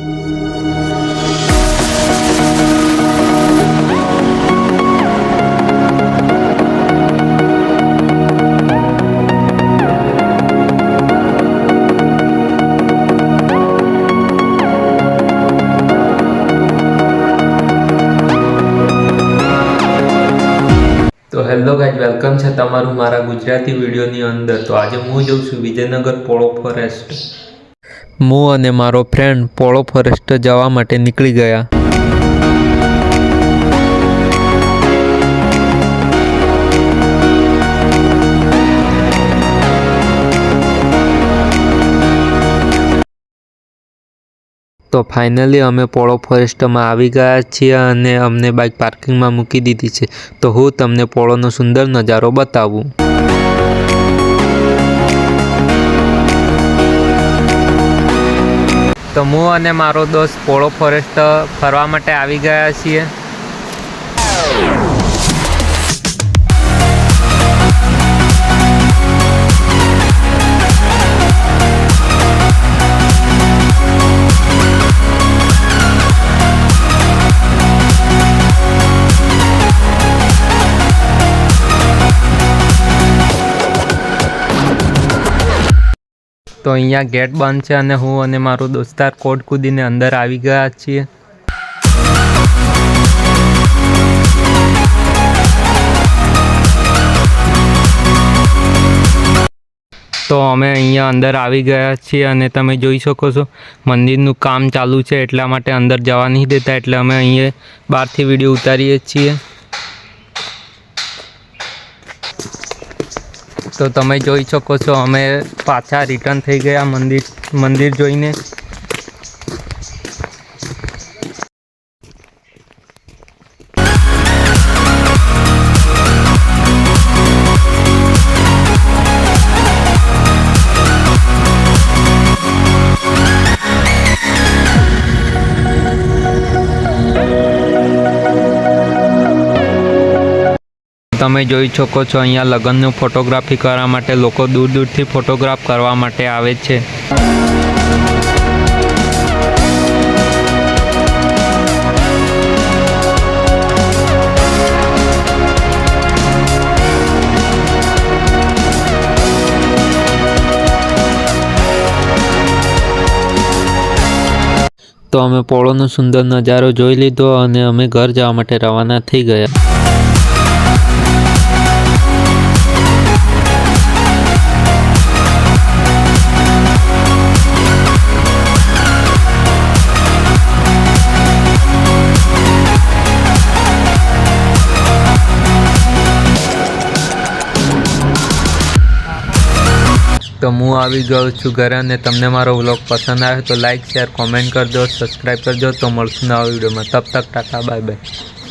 તો hello guys, welcome છે તમારું મારા ગુજરાતી વિડીયોની અંદર। તો આજે હું જઉં છું વિજયનગર પોળો ફોરેસ્ટ। હું અને મારો ફ્રેન્ડ પોળો ફોરેસ્ટ જવા માટે નીકળી ગયા। તો ફાઇનલી અમે પોળો ફોરેસ્ટમાં આવી ગયા છીએ અને અમને બાઇક પાર્કિંગમાં મૂકી દીધી છે। તો હું તમને પોળોનો સુંદર નજારો બતાવું। તો હું અને મારો દોસ્ત પોળો ફોરેસ્ટ ફરવા માટે આવી ગયા છીએ। તો અહીંયા ગેટ બંધ છે અને હું અને મારો દોસ્તાર કોડ કૂદીને અંદર આવી ગયા છીએ। તો અમે અહીંયા અંદર આવી ગયા છીએ અને તમે જોઈ શકો છો મંદિરનું કામ ચાલુ છે, એટલા માટે અંદર જવા નહીં દેતા, એટલે અમે અહીંયા બહારથી વિડીયો ઉતારીએ છીએ। તો તમે જોઈ શકો છો અમે પાછા રિટર્ન થઈ ગયા મંદિર જોઈને। તમે જોઈ શકો છો અહીંયા લગ્નનું ફોટોગ્રાફી કરવા માટે લોકો દૂર દૂરથી ફોટોગ્રાફ કરવા માટે આવે છે। તો અમે પોળોનો સુંદર નજારો જોઈ લીધો અને અમે ઘર જવા માટે રવાના થઈ ગયા। તો હું આવી ગયો છું ઘરે અને તમને મારો વ્લોગ પસંદ આવે તો લાઈક શેર કોમેન્ટ કરજો, સબસ્ક્રાઈબ કરજો। તો મળશું નવા વિડીયોમાં, તબ તક ટાટા બાય બાય।